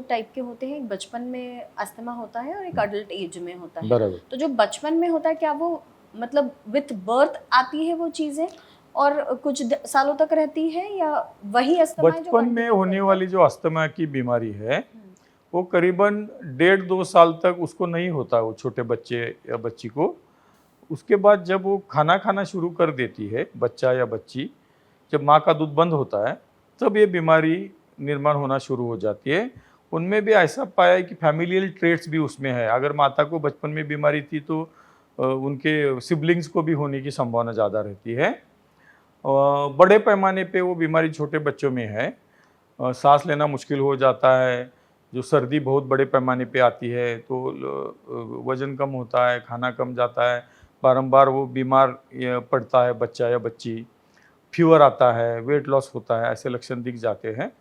Type के होते हैं, एक बचपन में अस्थमा होता है और एक एडल्ट एज में होता है। बराबर। तो जो बचपन में होता है, क्या वो मतलब विथ बर्थ आती है वो चीज़ें और कुछ सालों तक रहती है, या वही अस्थमा है जो बचपन में कंटिन्यू होने करता वाली जो अस्थमा की बीमारी है है? वो करीबन 1.5-2 साल तक उसको नहीं होता, वो छोटे बच्चे या बच्ची को। उसके बाद जब वो खाना खाना शुरू कर देती है बच्चा या बच्ची, जब माँ का दूध बंद होता है, तब ये बीमारी निर्माण होना शुरू हो जाती है। उनमें भी ऐसा पाया है कि फैमिलियल ट्रेट्स भी उसमें है। अगर माता को बचपन में बीमारी थी तो उनके सिबलिंग्स को भी होने की संभावना ज़्यादा रहती है। बड़े पैमाने पे वो बीमारी छोटे बच्चों में है। सांस लेना मुश्किल हो जाता है। जो सर्दी बहुत बड़े पैमाने पे आती है तो वज़न कम होता है, खाना कम जाता है, बारंबार वो बीमार पड़ता है बच्चा या बच्ची। फीवर आता है, वेट लॉस होता है, ऐसे लक्षण दिख जाते हैं।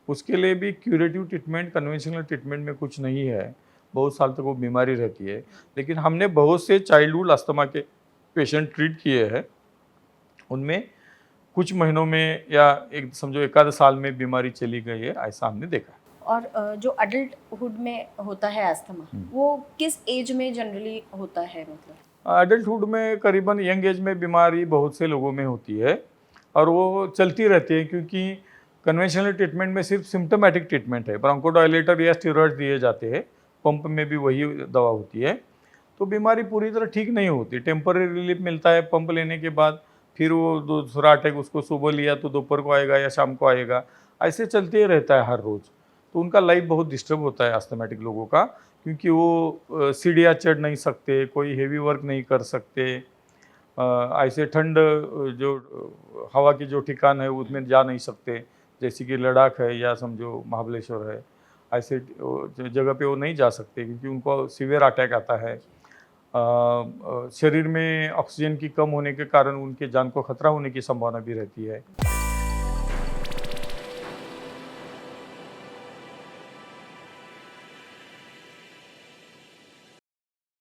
उसके लिए भी क्यूरेटिव ट्रीटमेंट, कन्वेंशनल ट्रीटमेंट में कुछ नहीं है। बहुत साल तक वो बीमारी रहती है। लेकिन हमने बहुत से चाइल्डहुड अस्थमा के पेशेंट ट्रीट किए हैं। उनमें कुछ महीनों में या एक समझो 1 आध साल में बीमारी चली गई है, ऐसा हमने देखा है। और जो अडल्टहुड में होता है अस्थमा, वो किस एज में जनरली होता है? मतलब एडल्टहुड में करीबन यंग एज में बीमारी बहुत से लोगों में होती है और वो चलती रहती है, क्योंकि कन्वेंशनल ट्रीटमेंट में सिर्फ सिम्टोमेटिक ट्रीटमेंट है। ब्रोंकोडायलेटर या स्टेरॉइड दिए जाते हैं, पंप में भी वही दवा होती है। तो बीमारी पूरी तरह ठीक नहीं होती, टेम्पररी रिलीफ मिलता है पंप लेने के बाद। फिर वो दूसरा अटैक उसको सुबह लिया तो दोपहर को आएगा या शाम को आएगा, ऐसे चलते ही रहता है हर रोज़। तो उनका लाइफ बहुत डिस्टर्ब होता है अस्थमैटिक लोगों का, क्योंकि वो सीढ़ियाँ चढ़ नहीं सकते, कोई हेवी वर्क नहीं कर सकते। ऐसे ठंड जो हवा की जो ठिकान है उसमें जा नहीं सकते, जैसे कि लद्दाख है या समझो महाबलेश्वर है। ऐसे जगह पे वो नहीं जा सकते क्योंकि उनको सीवियर अटैक आता है। शरीर में ऑक्सीजन की कम होने के कारण उनके जान को खतरा होने की संभावना भी रहती है।